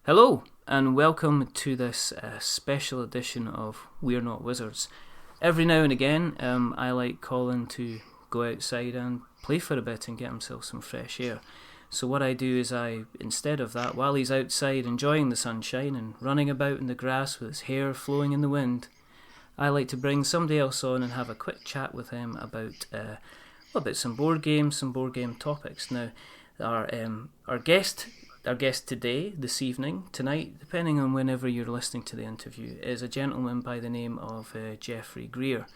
Hello, and welcome to this special edition of We're Not Wizards. Every now and again, I like Colin to go outside and play for a bit and get himself some fresh air. So what I do is instead of that, while he's outside enjoying the sunshine and running about in the grass with his hair flowing in the wind, I like to bring somebody else on and have a quick chat with him about some board games, some board game topics. Now, our guest today, this evening, tonight, depending on whenever you're listening to the interview, is a gentleman by the name of Geoffrey Greer.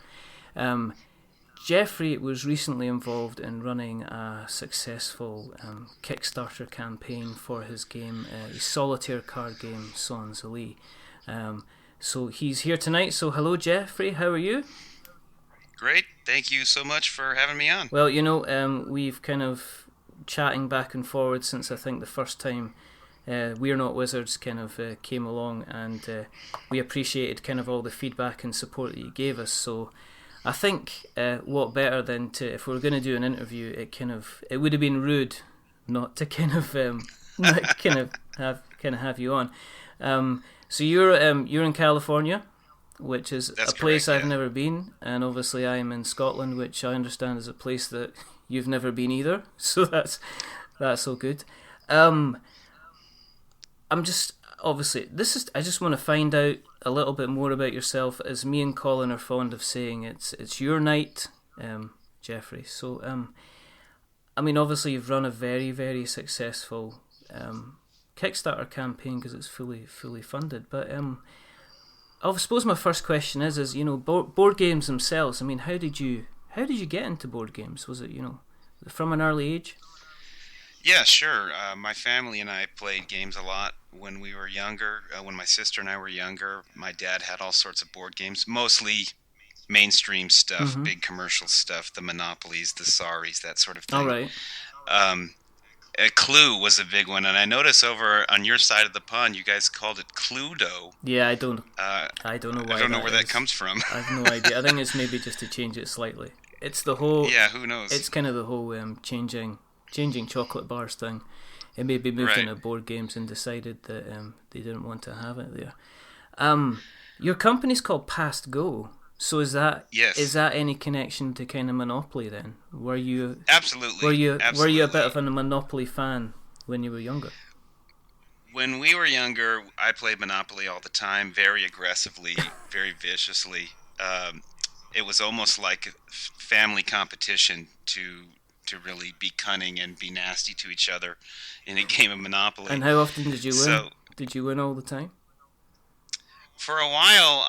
Geoffrey was recently involved in running a successful Kickstarter campaign for his game, his Solitaire card game, Sans Elite. So he's here tonight. So hello, Geoffrey. How are you? Great. Thank you so much for having me on. Well, we've kind of chatting back and forward since I think the first time We're Not Wizards kind of came along, and we appreciated kind of all the feedback and support that you gave us. So I think what better than to, if we were going to do an interview, it would have been rude not to have you on. So you're in California, which is That's a place correct, I've yeah. never been, and obviously I am in Scotland, which I understand is a place that you've never been either. So that's all good. I'm just I just want to find out a little bit more about yourself. As me and Colin are fond of saying, it's your night, Geoffrey. So obviously you've run a very, very successful Kickstarter campaign because it's fully funded. But I suppose my first question is board games themselves. How did you get into board games? Was it from an early age? Yeah, sure. My family and I played games a lot when we were younger. When my sister and I were younger, my dad had all sorts of board games, mostly mainstream stuff, Mm-hmm. big commercial stuff, the Monopolies, the Saris, that sort of All thing. right. Um, Clue was a big one, and I notice over on your side of the pond, you guys called it Cluedo. Yeah, I don't Uh, know I why don't know that where that is. comes from. I have no idea. I think it's maybe just to change it slightly. It's the whole. Yeah, who knows? It's kind of the whole changing chocolate bars thing. It maybe moved Right. into board games and decided that they didn't want to have it there. Your company's called Past Go. So is that Yes. any connection to kind of Monopoly then? Were you Absolutely. were you a bit Absolutely. of a Monopoly fan when you were younger? When we were younger, I played Monopoly all the time, very aggressively, very viciously. It was almost like a family competition to really be cunning and be nasty to each other in a game of Monopoly. And how often did you win? So Did you win all the time? for a while,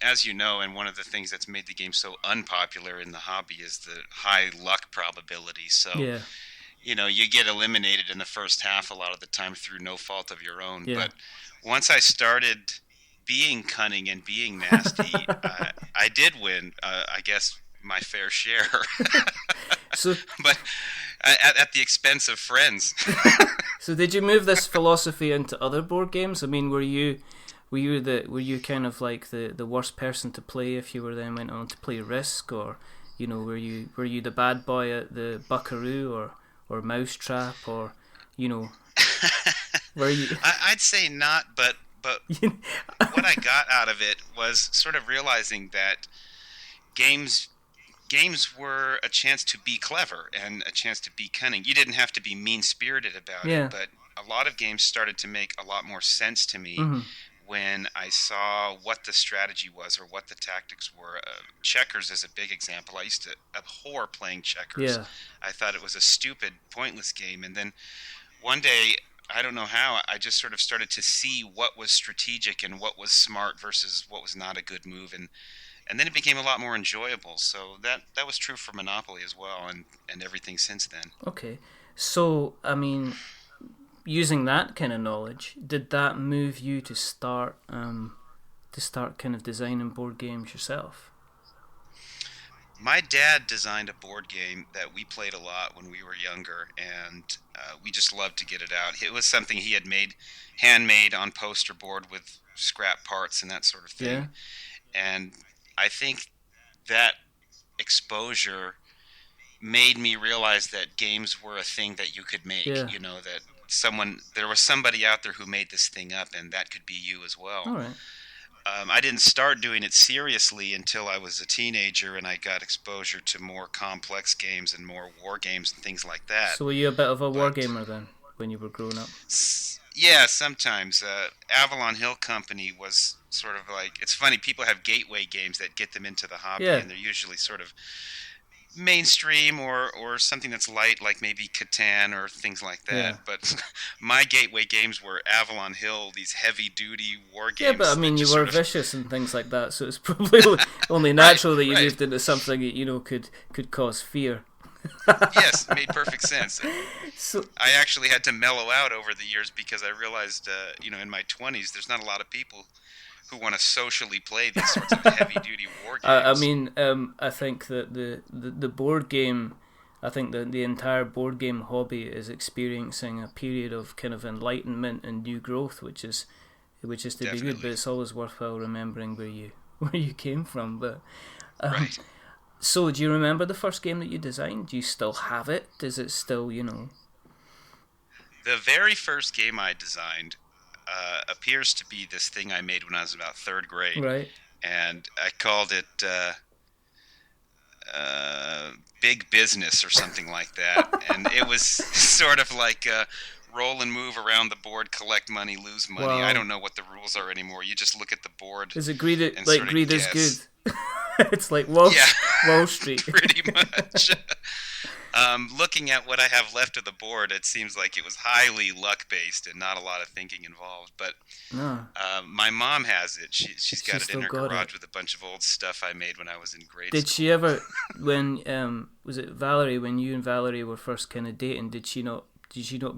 as you know, and one of the things that's made the game so unpopular in the hobby is the high luck probability. So Yeah, you get eliminated in the first half a lot of the time through no fault of your own. yeah. But once I started being cunning and being nasty, I did win, I guess, my fair share, So but at the expense of friends. So did you move this philosophy into other board games? Were you kind of like the worst person to play if you were then went on to play Risk, or were you the bad boy at the Buckaroo or Mousetrap, or were you? I'd say not, but what I got out of it was sort of realizing that games were a chance to be clever and a chance to be cunning. You didn't have to be mean-spirited about Yeah. it, but a lot of games started to make a lot more sense to me Hmm. when I saw what the strategy was or what the tactics were. Checkers is a big example. I used to abhor playing checkers. Yeah. I thought it was a stupid, pointless game. And then one day, I don't know how, I just sort of started to see what was strategic and what was smart versus what was not a good move. And then it became a lot more enjoyable. So that was true for Monopoly as well, and everything since then. Okay. So using that kind of knowledge, did that move you to start kind of designing board games yourself? My dad designed a board game that we played a lot when we were younger, and we just loved to get it out. It was something he had made, handmade on poster board with scrap parts and that sort of thing. Yeah. And I think that exposure made me realize that games were a thing that you could make. Yeah. That there was somebody out there who made this thing up, and that could be you as well. All right. I didn't start doing it seriously until I was a teenager, and I got exposure to more complex games and more war games and things like that. So were you a bit of a war gamer then, when you were growing up? Yeah, sometimes. Avalon Hill Company was sort of like, it's funny, people have gateway games that get them into the hobby, and they're usually sort of mainstream or something that's light, like maybe Catan or things like that. Yeah. But my gateway games were Avalon Hill, these heavy-duty war games. Yeah, but I mean, you were vicious and things like that, so it's probably only natural that you moved into something that, could cause fear. Yes, made perfect sense. So, I actually had to mellow out over the years because I realized, in my 20s, there's not a lot of people who want to socially play these sorts of heavy-duty war games. I think that the board game, I think that the entire board game hobby is experiencing a period of kind of enlightenment and new growth, which is to Definitely. Be good. But it's always worthwhile remembering where you came from. But right. So, do you remember the first game that you designed? Do you still have it? Is it still, The very first game I designed appears to be this thing I made when I was about third grade. Right. And I called it Big Business or something like that. And it was sort of like roll and move around the board, collect money, lose money. Wow. I don't know what the rules are anymore. You just look at the board. Is it greed is good? It's like Wall Street. Pretty much. Looking at what I have left of the board, it seems like it was highly luck-based and not a lot of thinking involved. But my mom has it. She's got it in her garage with a bunch of old stuff I made when I was in grade school. Did she ever, when, was it Valerie, when you and Valerie were first kind of dating, did she not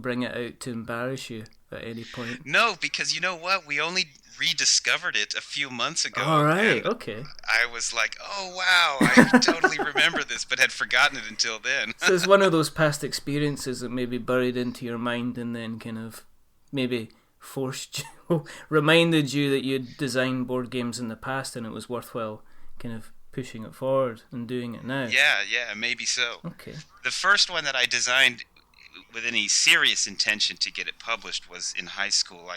bring it out to embarrass you at any point? No, because you know what? We only rediscovered it a few months ago. All right, okay. I was like, oh, wow, I totally remember this, but had forgotten it until then. So it's one of those past experiences that maybe buried into your mind and then kind of maybe reminded you that you'd designed board games in the past and it was worthwhile kind of pushing it forward and doing it now. Yeah, maybe so. Okay. The first one that I designed with any serious intention to get it published was in high school.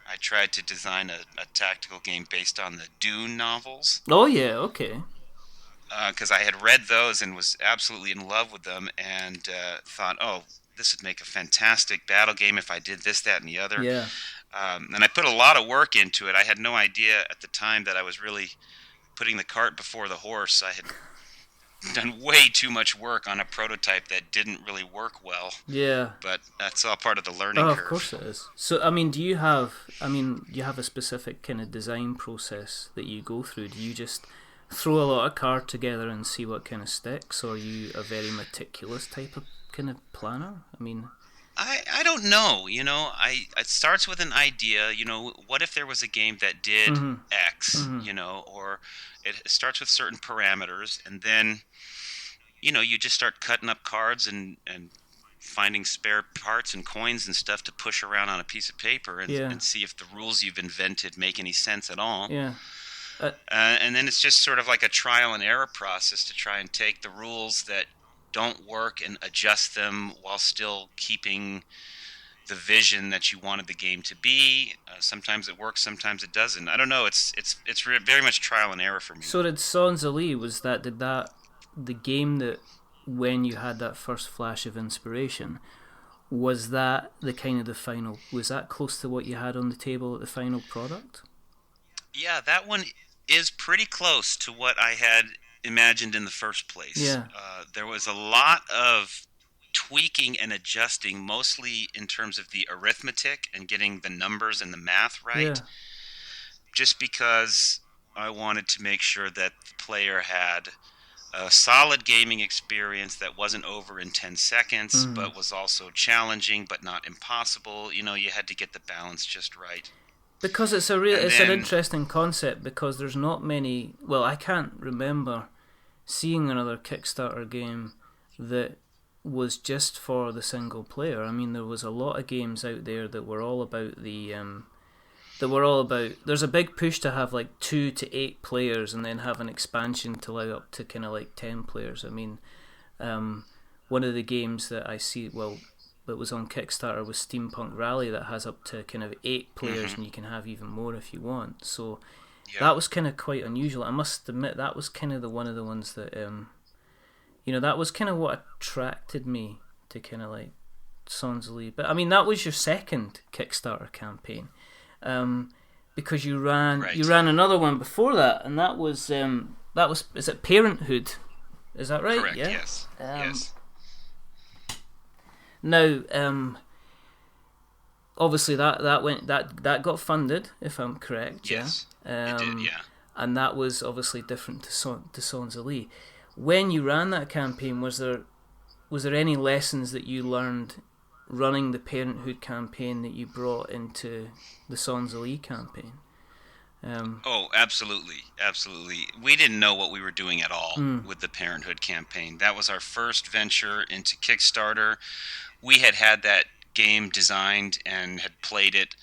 I tried to design a tactical game based on the Dune novels. Oh, yeah, okay. Because I had read those and was absolutely in love with them and thought, oh, this would make a fantastic battle game if I did this, that, and the other. Yeah. And I put a lot of work into it. I had no idea at the time that I was really putting the cart before the horse. I had done way too much work on a prototype that didn't really work well. Yeah. But that's all part of the learning curve. Of course it is. So, do you have a specific kind of design process that you go through? Do you just throw a lot of card together and see what kind of sticks, or are you a very meticulous type of kind of planner? I don't know. It starts with an idea. What if there was a game that did X? Or it starts with certain parameters, and then you just start cutting up cards and finding spare parts and coins and stuff to push around on a piece of paper and see if the rules you've invented make any sense at all. Yeah. And then it's just sort of like a trial and error process to try and take the rules that don't work and adjust them while still keeping the vision that you wanted the game to be. Sometimes it works, sometimes it doesn't. I don't know. It's very much trial and error for me. So did Sans Ali, the game that when you had that first flash of inspiration, was that the kind of the final? Was that close to what you had on the table at the final product? Yeah, that one is pretty close to what I had imagined in the first place. Yeah. There was a lot of tweaking and adjusting, mostly in terms of the arithmetic and getting the numbers and the math right. Yeah. Just because I wanted to make sure that the player had a solid gaming experience that wasn't over in 10 seconds, but was also challenging but not impossible. You had to get the balance just right. Because it's an interesting concept, because there's not many. Well, I can't remember seeing another Kickstarter game that was just for the single player. There was a lot of games out there that were all about there's a big push to have like 2 to 8 players and then have an expansion to allow up to kind of like 10 players. One of the games that I see, that was on Kickstarter was Steampunk Rally, that has up to kind of 8 players, Mm-hmm. and you can have even more if you want. So Yeah. that was kind of quite unusual. I must admit that was kind of one of the ones that that was kind of what attracted me to kind of like Sans Elite. But I mean, that was your second Kickstarter campaign, because you ran another one before that, and that was is it Parenthood? Is that right? Correct. Yeah. Yes. Yes. Now, obviously that got funded, if I'm correct. Yes. Yeah. It did. Yeah. And that was obviously different to Sans Elite. When you ran that campaign, was there any lessons that you learned running the Parenthood campaign that you brought into the Sans Elite campaign? Oh, absolutely. Absolutely. We didn't know what we were doing at all with the Parenthood campaign. That was our first venture into Kickstarter. We had that game designed and had played it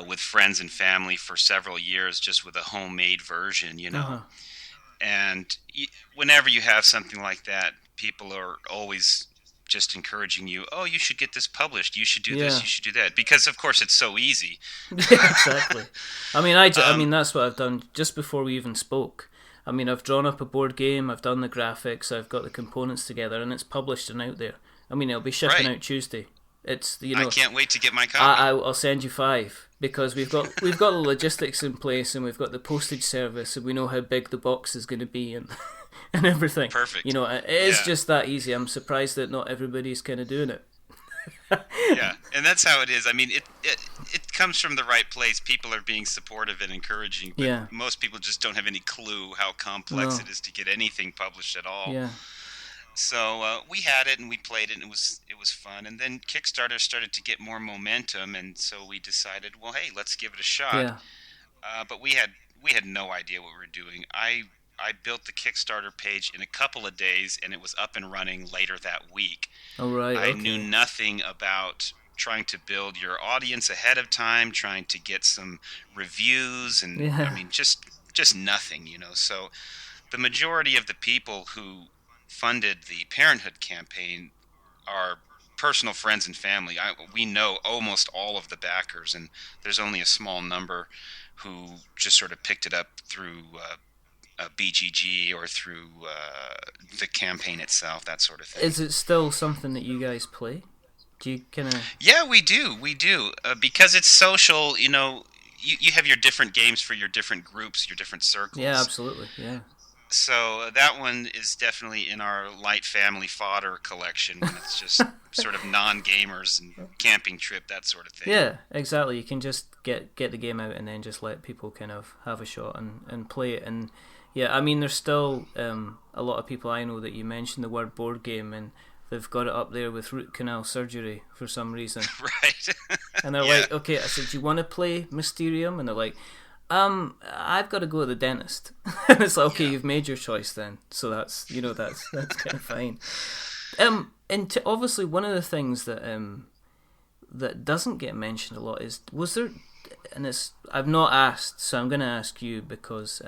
with friends and family for several years, just with a homemade version, And whenever you have something like that, people are always just encouraging you, oh, you should get this published, you should do this, you should do that, because of course it's so easy. Yeah, exactly. I mean, I mean, that's what I've done just before we even spoke. I mean, I've drawn up a board game, I've done the graphics, I've got the components together, and it's published and out there. I mean, it'll be shipping out Tuesday. It's I can't wait to get my copy. I'll send you 5, because we've got the logistics in place, and we've got the postage service, and we know how big the box is going to be, and and everything. Perfect. It is just that easy. I'm surprised that not everybody's kind of doing it. Yeah, and that's how it is. I mean, it comes from the right place. People are being supportive and encouraging, but most people just don't have any clue how complex it is to get anything published at all. Yeah. So we had it and we played it, and it was fun. And then Kickstarter started to get more momentum, and so we decided, well, hey, let's give it a shot. Yeah. But we had no idea what we were doing. I built the Kickstarter page in a couple of days, and it was up and running later that week. Oh, right. I knew nothing about trying to build your audience ahead of time, trying to get some reviews, and I mean, just nothing, So the majority of the people who funded the Parenthood campaign are personal friends and family. We know almost all of the backers, and there's only a small number who just sort of picked it up through BGG or through the campaign itself, that sort of thing. Is it still something that you guys play? Do you kind of... Yeah, we do. Because it's social, you have your different games for your different groups, your different circles. Yeah, absolutely, yeah. So that one is definitely in our light family fodder collection, when it's just sort of non-gamers and camping trip, that sort of thing. Yeah, exactly. You can just get the game out and then just let people kind of have a shot and play it. And yeah, I mean, there's still a lot of people I know that you mentioned the word board game, and they've got it up there with root canal surgery for some reason. Right. And they're like, okay, I said, do you want to play Mysterium? And they're like, I've got to go to the dentist. And it's like, okay, you've made your choice then. So that's kind of fine. And obviously one of the things that that doesn't get mentioned a lot is, was there, and I've not asked, so I'm going to ask you, because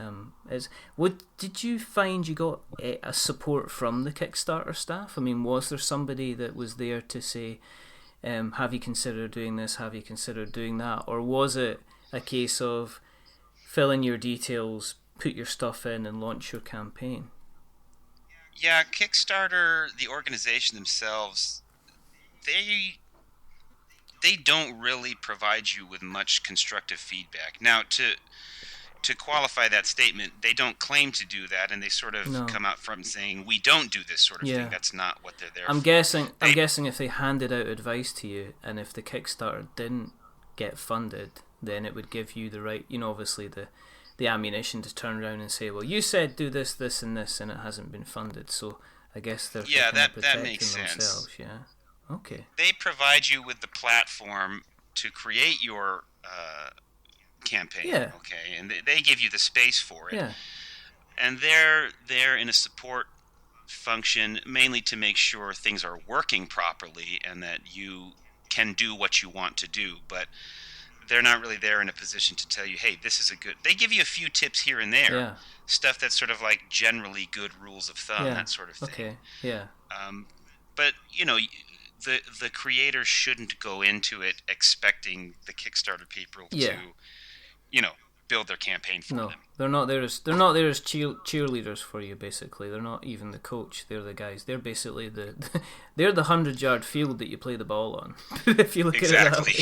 did you find you got a support from the Kickstarter staff? I mean, was there somebody that was there to say, have you considered doing this, have you considered doing that? Or was it a case of fill in your details, put your stuff in, and launch your campaign? Yeah, Kickstarter, the organization themselves, they don't really provide you with much constructive feedback. Now, to qualify that statement, they don't claim to do that, and they sort of come out from saying, we don't do this sort of thing. That's not what they're there for. I'm guessing if they handed out advice to you, and if the Kickstarter didn't get funded, then it would give you the right, obviously the ammunition to turn around and say, well, you said do this, this, and this, and it hasn't been funded. So I guess they're that makes themselves. sense. Yeah. Okay. They provide you with the platform to create your campaign. Yeah. Okay, and they give you the space for it. Yeah. And they're in a support function mainly to make sure things are working properly and that you can do what you want to do, but they're not really there in a position to tell you, hey, this is they give you a few tips here and there, stuff that's sort of like generally good rules of thumb, that sort of thing. Okay, yeah. But, the creators shouldn't go into it expecting the Kickstarter people to, build their campaign for them. They're not there as cheerleaders for you. Basically, they're not even the coach. They're the guys. They're basically they're the 100-yard field that you play the ball on. If you look at it that way.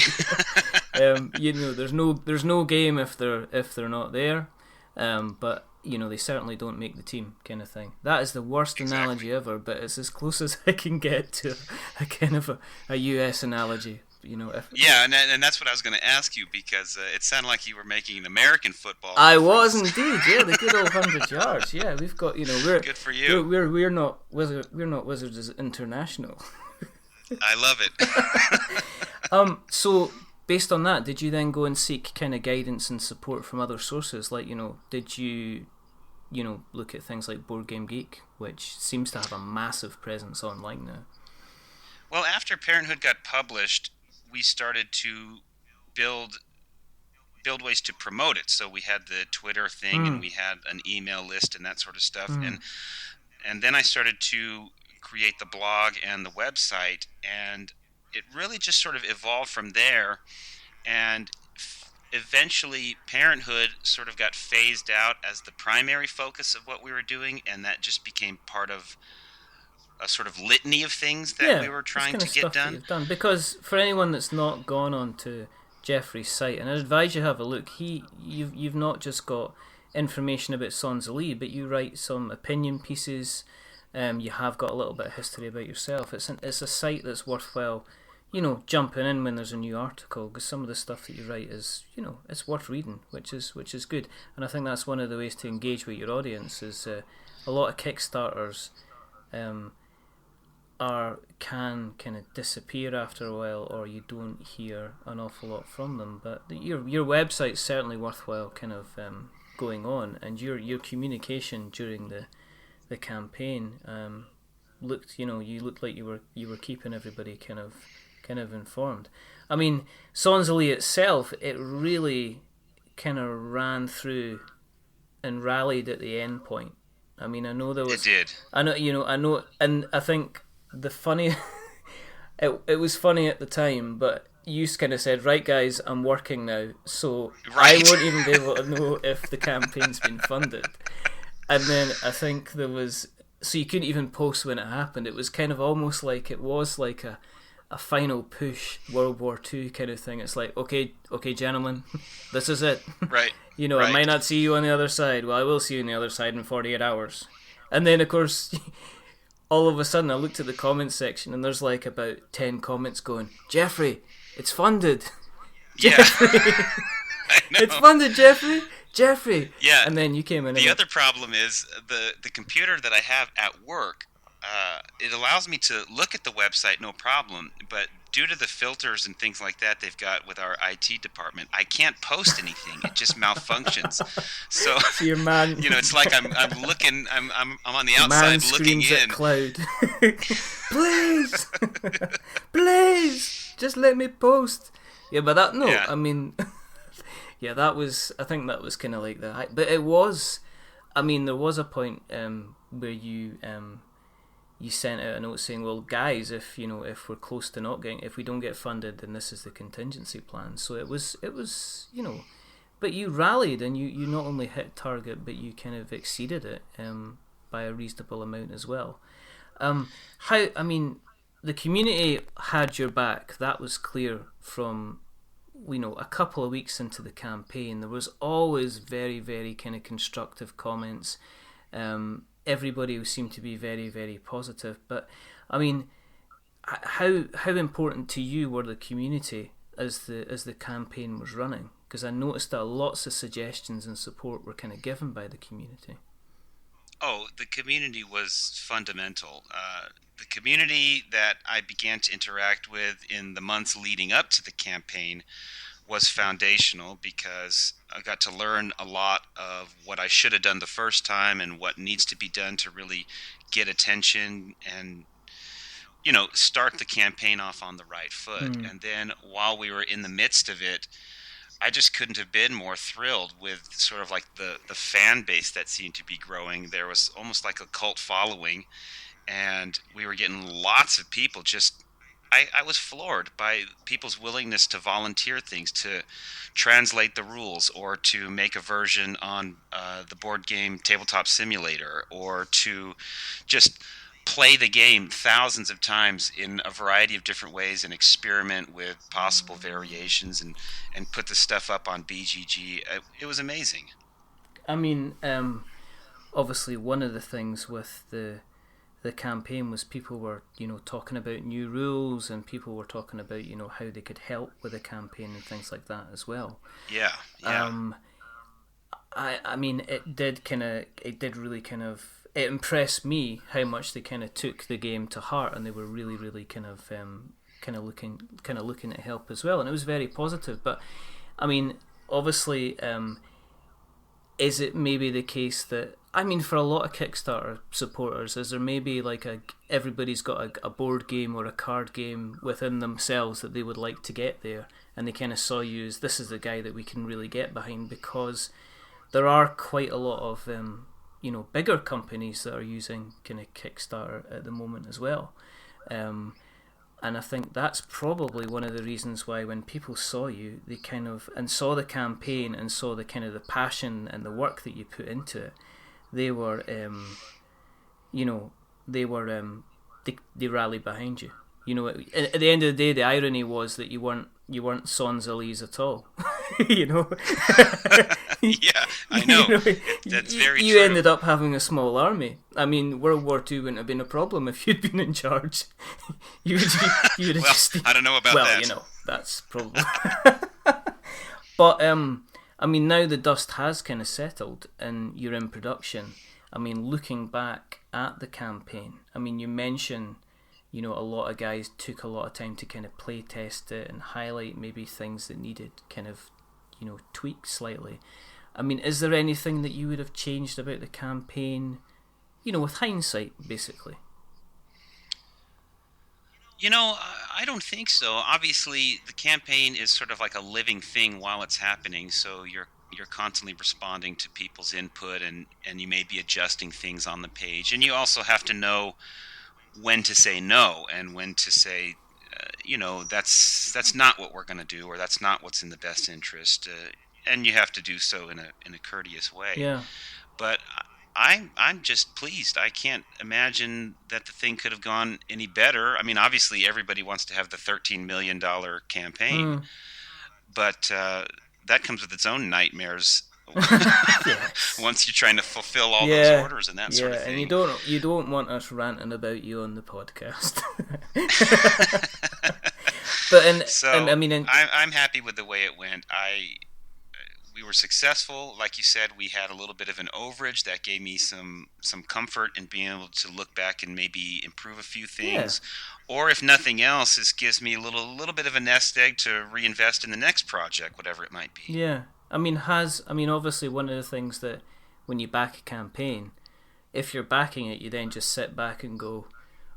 There's no game if they're not there. But they certainly don't make the team, kind of thing. That is the worst analogy ever, but it's as close as I can get to a kind of a US analogy. And that's what I was going to ask you, because it sounded like you were making an American football. I was indeed, yeah, the good old 100 yards. Yeah, we've got, we're good for you. We're not Wizards as international. I love it. So based on that, did you then go and seek kind of guidance and support from other sources? Like, did you look at things like Board Game Geek, which seems to have a massive presence online now? Well, after Parenthood got published, we started to build ways to promote it. So we had the Twitter thing, and we had an email list and that sort of stuff. And then I started to create the blog and the website, and it really just sort of evolved from there. And eventually Parenthood sort of got phased out as the primary focus of what we were doing, and that just became part of a sort of litany of things that we were trying to get done. Because for anyone that's not gone on to Geoffrey's site, and I'd advise you have a look, you've not just got information about Sans Elite, but you write some opinion pieces. You have got a little bit of history about yourself. It's a site that's worthwhile, jumping in when there's a new article, because some of the stuff that you write is, it's worth reading, which is good. And I think that's one of the ways to engage with your audience. Is a lot of Kickstarters can kind of disappear after a while, or you don't hear an awful lot from them. But your website's certainly worthwhile kind of going on, and your communication during the campaign looked like you were keeping everybody kind of informed. I mean, Sans Elite itself, it really kind of ran through and rallied at the end point. I mean, I know there was. It did. I know, and I think the funny, it was funny at the time, but you kind of said, "Right, guys, I'm working now, so I won't even be able to know if the campaign's been funded." And then I think there was, so you couldn't even post when it happened. It was kind of almost like it was like a final push World War II kind of thing. It's like, okay, gentlemen, this is it. Right. I might not see you on the other side. Well, I will see you on the other side in 48 hours. And then, of course, all of a sudden I looked at the comments section, and there's like about 10 comments going, "Geoffrey, it's funded. Geoffrey, it's funded, Geoffrey." Yeah. And then you came in. The other problem is the computer that I have at work. It allows me to look at the website, no problem, but due to the filters and things like that they've got with our IT department, I can't post anything. It just malfunctions. So your man, it's like I'm looking. I'm on the outside looking in. At cloud. please, just let me post. Yeah, but that I mean, yeah, that was. I think that was kind of like that. But it was. I mean, there was a point where you sent out a note saying, "Well, guys, if we're close to not getting, if we don't get funded, then this is the contingency plan." So it was, but you rallied, and you not only hit target, but you kind of exceeded it by a reasonable amount as well. The community had your back. That was clear from, a couple of weeks into the campaign. There was always very, very kind of constructive comments. Everybody seemed to be very, very positive. But I mean, how important to you were the community as the campaign was running? Because I noticed that lots of suggestions and support were kind of given by the community. Oh, the community was fundamental. The community that I began to interact with in the months leading up to the campaign was foundational, because I got to learn a lot of what I should have done the first time and what needs to be done to really get attention and, start the campaign off on the right foot. And then while we were in the midst of it, I just couldn't have been more thrilled with sort of like the fan base that seemed to be growing. There was almost like a cult following, and we were getting lots of people just I was floored by people's willingness to volunteer things, to translate the rules, or to make a version on the board game Tabletop Simulator, or to just play the game thousands of times in a variety of different ways and experiment with possible variations and put the stuff up on BGG. It was amazing. I mean, obviously one of the things with the campaign was people were, talking about new rules, and people were talking about, how they could help with the campaign and things like that as well. Yeah. I mean, it impressed me how much they kind of took the game to heart, and they were really, really kind of looking at help as well, and it was very positive. But I mean, obviously, is it maybe the case that, I mean, for a lot of Kickstarter supporters, is there maybe like everybody's got a board game or a card game within themselves that they would like to get there, and they kind of saw you as, this is the guy that we can really get behind, because there are quite a lot of bigger companies that are using kind of Kickstarter at the moment as well, and I think that's probably one of the reasons why when people saw you, they kind of, and saw the campaign and saw the kind of the passion and the work that you put into it, they were, they rallied behind you. At the end of the day, the irony was that you weren't sans Elise at all. Yeah, I know. That's very true. You ended up having a small army. I mean, World War II wouldn't have been a problem if you'd been in charge. You'd have well, just... I don't know about that. Well, that's probably... But, I mean, now the dust has kind of settled and you're in production. I mean, looking back at the campaign, I mean, you mentioned, a lot of guys took a lot of time to kind of play test it and highlight maybe things that needed kind of, tweaked slightly. I mean, is there anything that you would have changed about the campaign, with hindsight, basically? I don't think so. Obviously, the campaign is sort of like a living thing while it's happening, so you're constantly responding to people's input, and you may be adjusting things on the page. And you also have to know when to say no and when to say, that's not what we're going to do, or that's not what's in the best interest. And you have to do so in a courteous way. Yeah. But I'm just pleased. I can't imagine that the thing could have gone any better. I mean, obviously, everybody wants to have the $13 million campaign, but that comes with its own nightmares. Once you're trying to fulfill all those orders and that sort of thing. And you don't want us ranting about you on the podcast. I'm happy with the way it went. We were successful. Like you said, we had a little bit of an overage that gave me some comfort in being able to look back and maybe improve a few things. Yeah. Or if nothing else, this gives me a little bit of a nest egg to reinvest in the next project, whatever it might be. Yeah. I mean, obviously one of the things that when you back a campaign, if you're backing it, you then just sit back and go,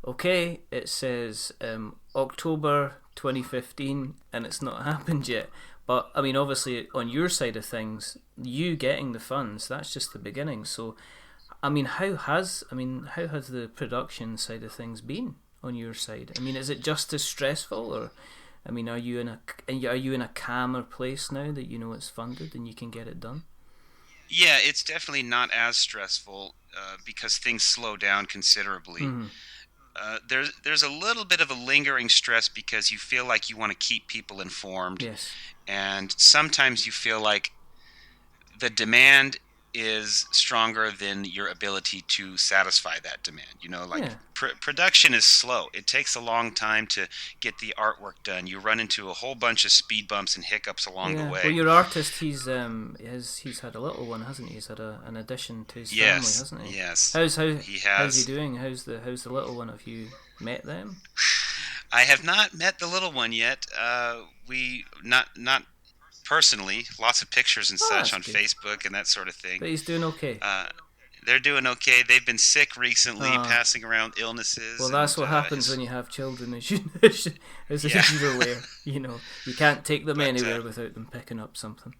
okay, it says October 2015 and it's not happened yet. But, I mean, obviously, on your side of things, you getting the funds, that's just the beginning. So, I mean, how has the production side of things been on your side? I mean, is it just as stressful, or, I mean, are you in a calmer place now that you know it's funded and you can get it done? Yeah, it's definitely not as stressful because things slow down considerably. Mm-hmm. There's a little bit of a lingering stress because you feel like you want to keep people informed. Yes. And sometimes you feel like the demand is stronger than your ability to satisfy that demand. Production is slow. It takes a long time to get the artwork done. You run into a whole bunch of speed bumps and hiccups along the way. Well, your artist, he's had a little one, hasn't he? He's had an addition to his family, hasn't he? Yes. How's he doing? How's the little one? Have you met them? I have not met the little one yet. We not personally. Lots of pictures and such on good. Facebook and that sort of thing. But he's doing okay. They're doing okay. They've been sick recently, passing around illnesses. Well, that's what happens when you have children, as you're aware. You can't take them anywhere without them picking up something.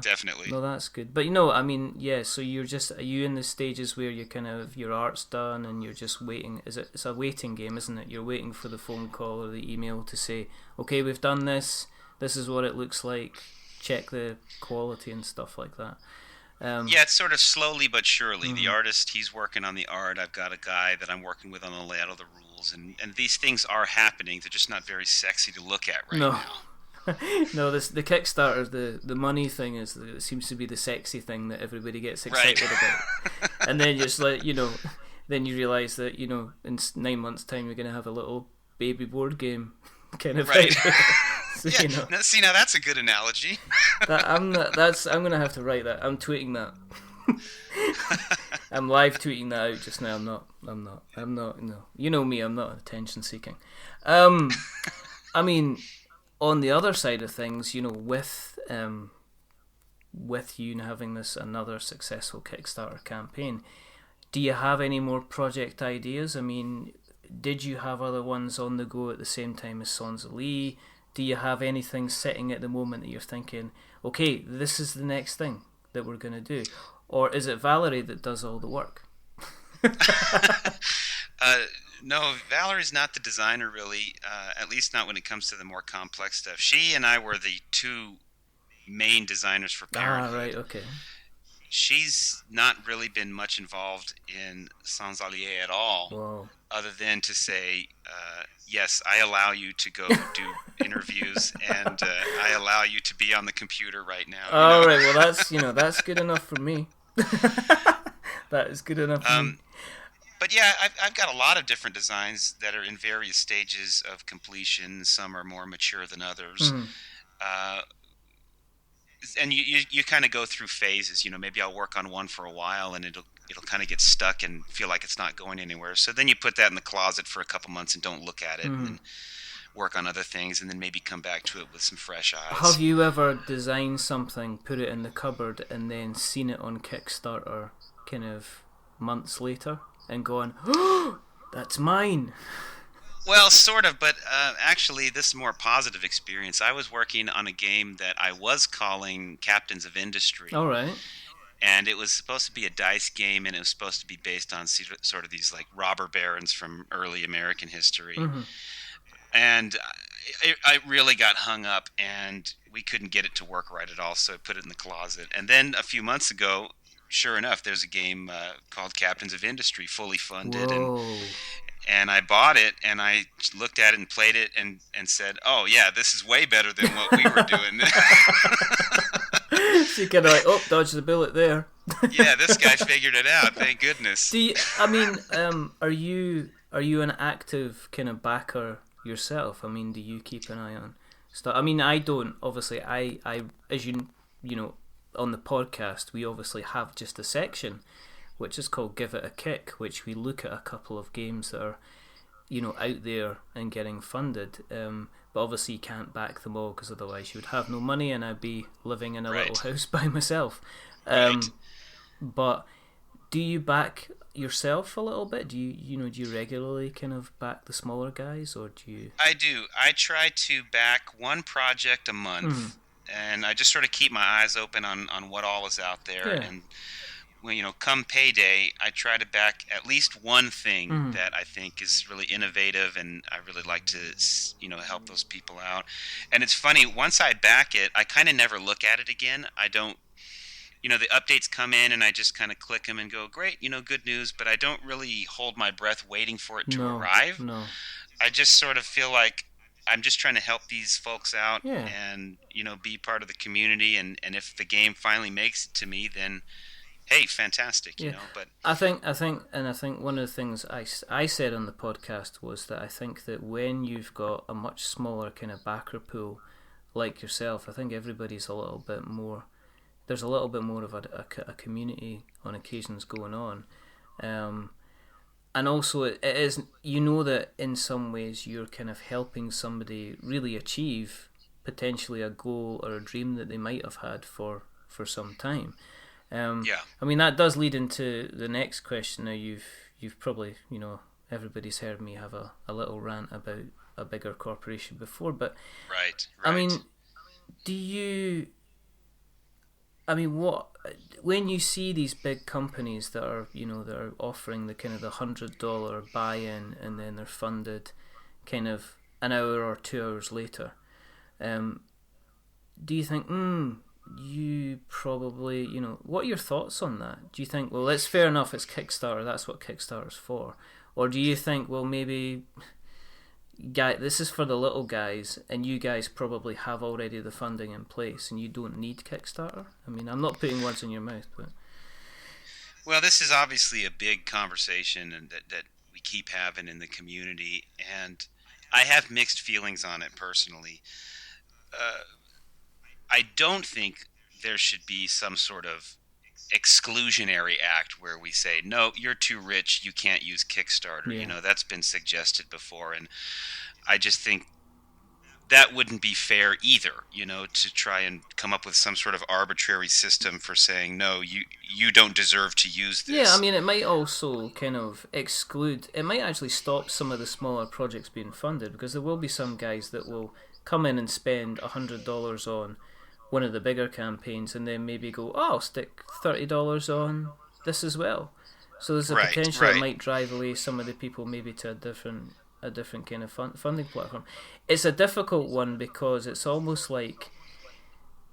Definitely. No, that's good. But you know, I mean, yeah. So are you in the stages where you kind of your art's done and you're just waiting? It's a waiting game, isn't it? You're waiting for the phone call or the email to say, okay, we've done this. This is what it looks like. Check the quality and stuff like that. Yeah, it's sort of slowly but surely. The artist, he's working on the art. I've got a guy that I'm working with on the layout of the rules, and these things are happening. They're just not very sexy to look at right now. No, the Kickstarter, the money thing it seems to be the sexy thing that everybody gets excited about, and then just then you realise that in 9 months' time you're going to have a little baby board game kind of thing. So, yeah. Now that's a good analogy. I'm gonna have to write that. I'm tweeting that. I'm live tweeting that out just now. I'm not. No, you know me. I'm not attention seeking. I mean, on the other side of things, with you having this another successful Kickstarter campaign, do you have any more project ideas? I mean, did you have other ones on the go at the same time as Sons of Lee? Do you have anything sitting at the moment that you're thinking, okay, this is the next thing that we're going to do? Or is it Valerie that does all the work? No, Valerie's not the designer, really, at least not when it comes to the more complex stuff. She and I were the two main designers for Parenthood. Ah, right, okay. She's not really been much involved in Sans Allier at all. Whoa. Other than to say, yes, I allow you to go do interviews, and I allow you to be on the computer right now. Oh, right. Well, that's good enough for me. That is good enough for me. But yeah, I've got a lot of different designs that are in various stages of completion. Some are more mature than others. And you kind of go through phases. Maybe I'll work on one for a while, and it'll kind of get stuck and feel like it's not going anywhere. So then you put that in the closet for a couple months and don't look at it, and work on other things, and then maybe come back to it with some fresh eyes. Have you ever designed something, put it in the cupboard, and then seen it on Kickstarter kind of months later and gone, oh, that's mine? Well, sort of, but actually this is a more positive experience. I was working on a game that I was calling Captains of Industry. All right. And it was supposed to be a dice game, and it was supposed to be based on sort of these like robber barons from early American history. And I really got hung up, and we couldn't get it to work right at all, so I put it in the closet. And then a few months ago, sure enough, there's a game called Captains of Industry, fully funded. And I bought it, and I looked at it and played it and said, oh, yeah, this is way better than what we were doing. So you kind of like, dodge the bullet there. Yeah, this guy figured it out, thank goodness. Are you an active kind of backer yourself? I mean, do you keep an eye on stuff? I mean, I don't. Obviously, I as you know, on the podcast, we obviously have just a section which is called Give It a Kick, which we look at a couple of games that are, out there and getting funded. But obviously you can't back them all, because otherwise you would have no money and I'd be living in a little house by myself. But do you back yourself a little bit? Do you regularly kind of back the smaller guys, or do you? I do. I try to back one project a month, and I just sort of keep my eyes open on what all is out there. Yeah. And when come payday, I try to back at least one thing that I think is really innovative, and I really like to help those people out. And it's funny, once I back it, I kind of never look at it again. I don't. The updates come in, and I just kind of click them and go, great, good news. But I don't really hold my breath waiting for it to arrive. No. I just sort of feel like I'm just trying to help these folks out, and be part of the community. And if the game finally makes it to me, then hey, fantastic, But I think one of the things I said on the podcast was that I think that when you've got a much smaller kind of backer pool like yourself, I think everybody's a little bit more. There's a little bit more of a community on occasions going on, and also it is, that in some ways you're kind of helping somebody really achieve potentially a goal or a dream that they might have had for some time. I mean, that does lead into the next question. Now you've probably, everybody's heard me have a little rant about a bigger corporation before, but right. I mean, do you I mean, what when you see these big companies that are that are offering the kind of the $100 buy-in and then they're funded kind of an hour or 2 hours later, um, do you think you probably what are your thoughts on that? Do you think, well, it's fair enough, it's Kickstarter, that's what Kickstarter's for, or do you think, well, maybe this is for the little guys, and you guys probably have already the funding in place, and you don't need Kickstarter? I mean, I'm not putting words in your mouth, but Well, this is obviously a big conversation, and that we keep having in the community, and I have mixed feelings on it personally. Uh, I don't think there should be some sort of exclusionary act where we say, no, you're too rich, you can't use Kickstarter. yeah, That's been suggested before, and I just think that wouldn't be fair either, to try and come up with some sort of arbitrary system for saying, no, you don't deserve to use this. yeah. I mean, it might also kind of exclude. It might actually stop some of the smaller projects being funded, because there will be some guys that will come in and spend $100 on one of the bigger campaigns, and then maybe go, oh, I'll stick $30 on this as well. So there's a potential it might drive away some of the people maybe to a different kind of funding platform. It's a difficult one, because it's almost like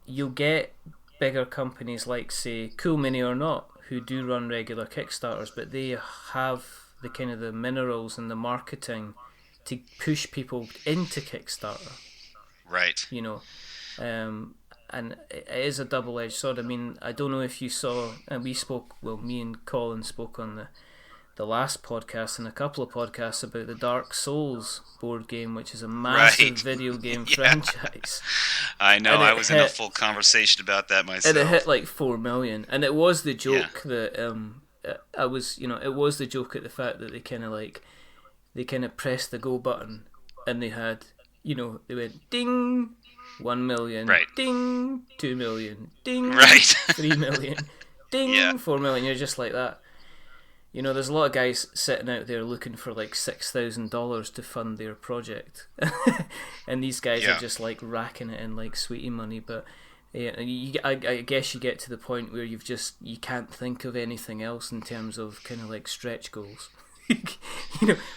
you'll get bigger companies like, say, Cool Mini or Not, who do run regular Kickstarters, but they have the kind of the minerals and the marketing to push people into Kickstarter. Right. And it is a double-edged sword. I mean, I don't know if you saw, and me and Colin spoke on the last podcast and a couple of podcasts about the Dark Souls board game, which is a massive video game franchise. I know, I was in a full conversation about that myself. And it hit like 4 million, and it was the joke that it was the joke at the fact that they kind of pressed the go button, and they had, they went ding, 1 million, right. Ding, 2 million, ding, right. 3 million, ding, yeah. 4 million. You're just like that. There's a lot of guys sitting out there looking for like $6,000 to fund their project, and these guys are just like racking it in like sweetie money. But yeah, I guess you get to the point where you can't think of anything else in terms of kind of like stretch goals.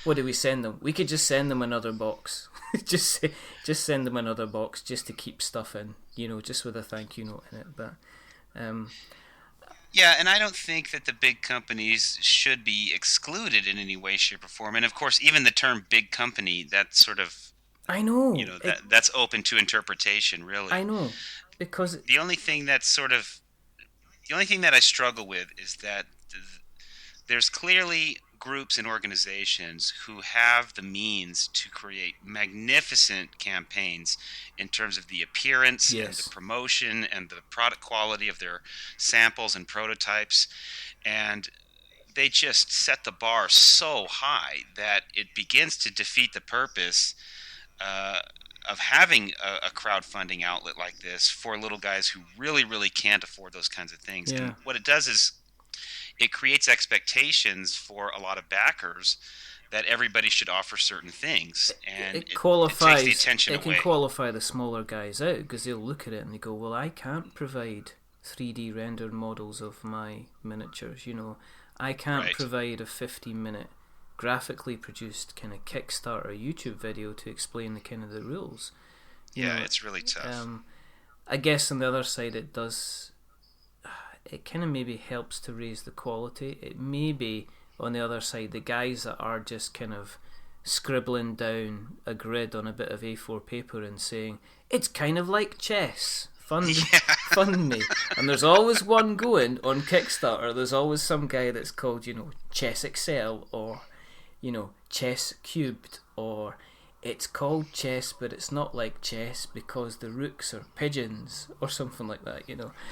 What do we send them? We could just send them another box. just send them another box just to keep stuff in, just with a thank you note in it. But yeah, and I don't think that the big companies should be excluded in any way, shape, or form. And of course, even the term "big company", that's sort of, I know, that's open to interpretation, really. I know, because the only thing that I struggle with is that there's clearly groups and organizations who have the means to create magnificent campaigns in terms of the appearance and the promotion and the product quality of their samples and prototypes, and they just set the bar so high that it begins to defeat the purpose of having a crowdfunding outlet like this for little guys who really, really can't afford those kinds of things. And what it does is it creates expectations for a lot of backers that everybody should offer certain things, and it takes the attention away. It can qualify the smaller guys out, because they'll look at it and they go, well, I can't provide 3D rendered models of my miniatures, I can't provide a 15-minute graphically produced kind of Kickstarter YouTube video to explain the kind of the rules. It's really tough. I guess on the other side it kind of maybe helps to raise the quality. It may be, on the other side, the guys that are just kind of scribbling down a grid on a bit of A4 paper and saying, it's kind of like chess, fund me. And there's always one going on Kickstarter. There's always some guy that's called, Chess Excel, or, Chess Cubed, or it's called chess, but it's not like chess because the rooks are pigeons, or something like that,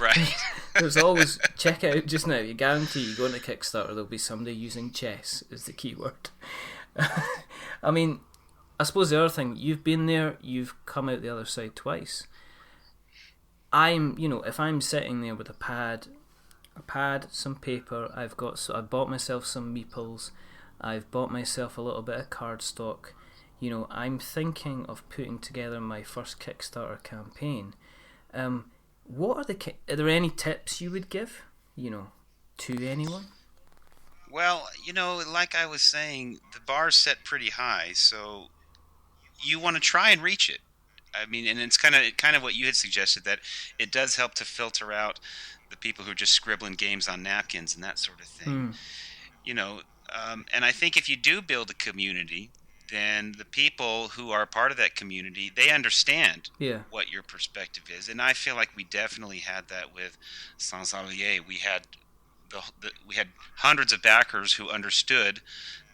Right. There's always, check out just now, you guarantee you go into Kickstarter, there'll be somebody using chess as the keyword. I mean, I suppose the other thing, you've been there, you've come out the other side twice. If I'm sitting there with a pad, some paper, I bought myself some meeples, I've bought myself a little bit of cardstock, I'm thinking of putting together my first Kickstarter campaign. Are there any tips you would give, to anyone? Well, like I was saying, the bar's set pretty high, so you want to try and reach it. I mean, and it's kind of what you had suggested, that it does help to filter out the people who are just scribbling games on napkins and that sort of thing. Hmm. You know, and I think if you do build a community, then the people who are part of that community, they understand Yeah. what your perspective is. And I feel like we definitely had that with Sans Allier. We had hundreds of backers who understood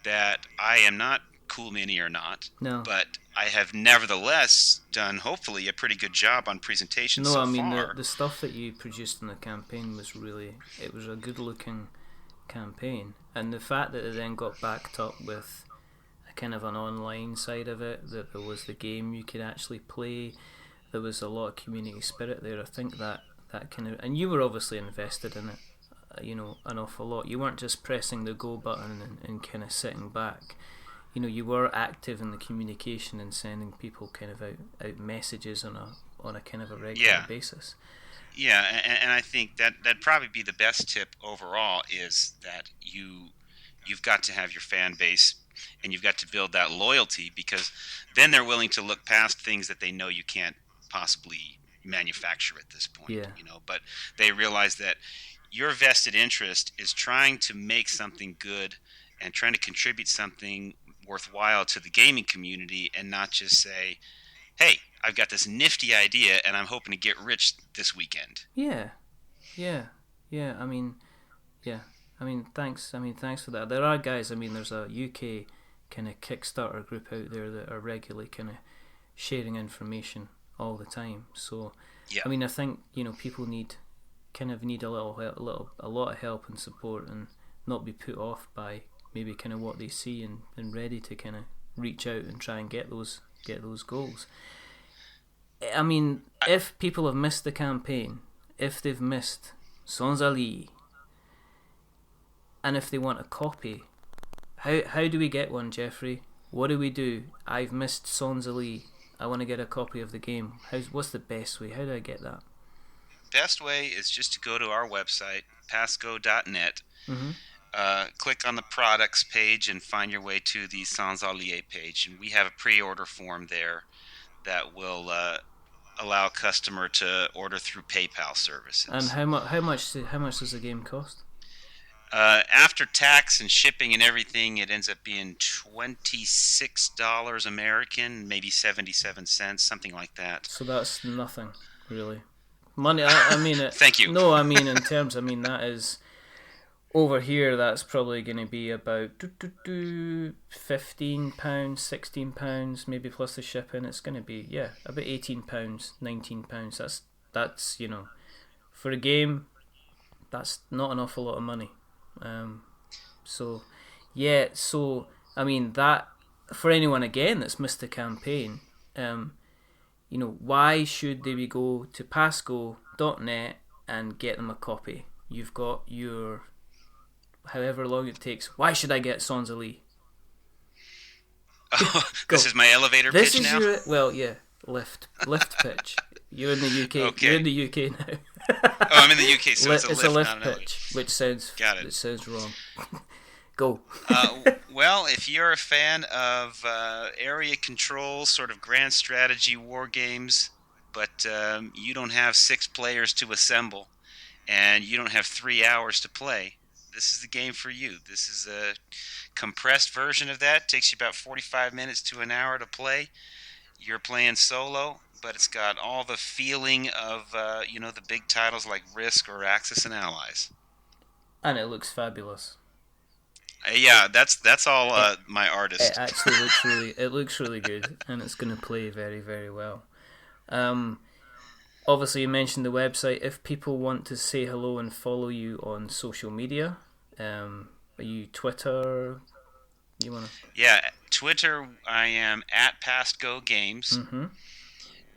that I am not Cool Mini or not, No. but I have nevertheless done hopefully a pretty good job on presentation No, so I mean far. the stuff that you produced in the campaign was it was a good looking campaign, and the fact that it then got backed up with a kind of an online side of it, that there was the game you could actually play, there was a lot of community spirit there. I think that kind of, and you were obviously invested in it, an awful lot. You weren't just pressing the go button and kind of sitting back. You were active in the communication and sending people kind of out messages on a kind of a regular basis. Yeah, and I think that'd probably be the best tip overall, is that you've got to have your fan base and you've got to build that loyalty, because then they're willing to look past things that they know you can't possibly manufacture at this point. Yeah. But they realize that your vested interest is trying to make something good and trying to contribute something worthwhile to the gaming community, and not just say, hey, I've got this nifty idea and I'm hoping to get rich this weekend. Yeah. Thanks for that. There are guys, there's a UK kind of Kickstarter group out there that are regularly kind of sharing information all the time. So Yeah. I think, people need a lot of help and support, and not be put off by maybe kind of what they see, and ready to kind of reach out and try and get those goals. If people have missed the campaign, if they've missed Sans Ali, and if they want a copy, how do we get one, Geoffrey? What do we do? I've missed Sans Ali. I want to get a copy of the game. What's the best way? How do I get that? Best way is just to go to our website, pasco.net. Mm-hmm. Click on the products page and find your way to the Sans Allier page, and we have a pre-order form there that will allow a customer to order through PayPal services. And how much does the game cost? After tax and shipping and everything, it ends up being $26 American, maybe 77 cents, something like that. So that's nothing, really. Money. I mean it. Thank you. No, in terms. That is. Over here, that's probably going to be about £15, £16, maybe plus the shipping. It's going to be about £18, £19. That's for a game, that's not an awful lot of money. That for anyone again that's missed the campaign, why should they go to pasco.net and get them a copy? You've got your however long it takes. Why should I get Sans Ali? Oh, this is my elevator pitch now? Lift pitch. You're in the UK. Okay. You're in the UK now. Oh, I'm in the UK, so it's a lift, not an pitch, which sounds Got it. It sounds wrong. Go. Well, if you're a fan of area control, sort of grand strategy war games, but you don't have 6 players to assemble, and you don't have 3 hours to play, this is the game for you. This is a compressed version of that. It takes you about 45 minutes to an hour to play. You're playing solo, but it's got all the feeling of the big titles like Risk or Axis and Allies. And it looks fabulous. Yeah, that's all my artist. It actually looks really good, and it's going to play very, very well. Obviously, you mentioned the website. If people want to say hello and follow you on social media, are you Twitter? You wanna? Yeah, Twitter. I am at PastGoGames, Mm-hmm.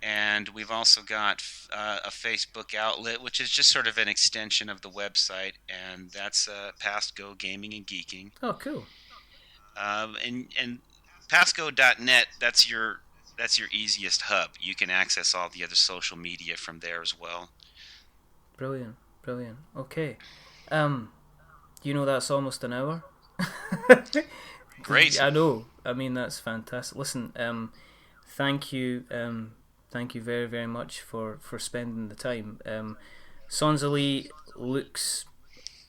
and we've also got a Facebook outlet, which is just sort of an extension of the website, and that's PastGo Gaming and Geeking. Oh, cool. And PastGo.net. That's your easiest hub. You can access all the other social media from there as well. Brilliant. Okay. That's almost an hour. Great. I know. I mean, that's fantastic. Listen, thank you very, very much for spending the time. Sonzali looks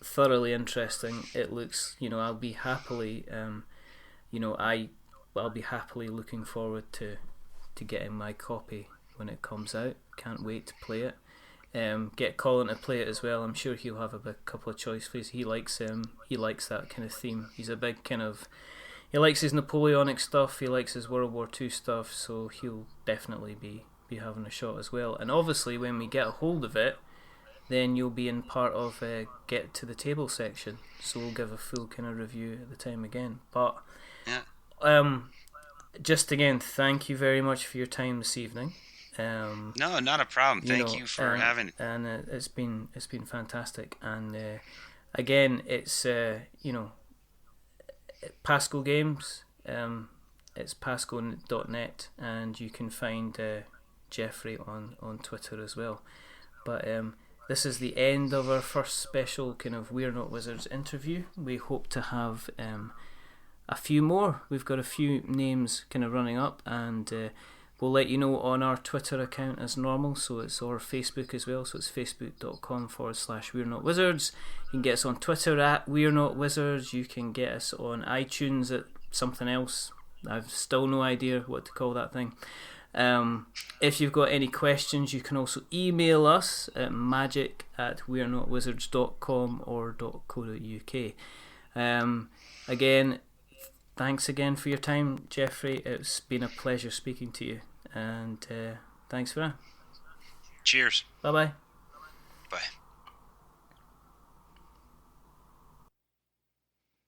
thoroughly interesting. It looks, I'll be happily, I'll be happily looking forward to getting my copy when it comes out. Can't wait to play it. Get Colin to play it as well. I'm sure he'll have a couple of choices. He likes that kind of theme. He's a big he likes his Napoleonic stuff. He likes his World War II stuff. So he'll definitely be having a shot as well. And obviously, when we get a hold of it, then you'll be in part of Get to the Table section. So we'll give a full kind of review at the time again. But just again, thank you very much for your time this evening. No, not a problem. Thank you for having. And it's been fantastic. And again, it's Pascal Games. It's pascal.net, and you can find Geoffrey on Twitter as well. But this is the end of our first special kind of We're Not Wizards interview. We hope to have a few more. We've got a few names kind of running up, and we'll let you know on our Twitter account as normal. So it's our Facebook as well. So it's facebook.com/We're Not Wizards. You can get us on Twitter at We're Not Wizards. You can get us on iTunes at something else. I've still no idea what to call that thing. If you've got any questions, you can also email us at magic@we'renotwizards.com or .co.uk. Again, thanks again for your time, Geoffrey. It's been a pleasure speaking to you, and thanks for that. Cheers. Bye-bye. Bye.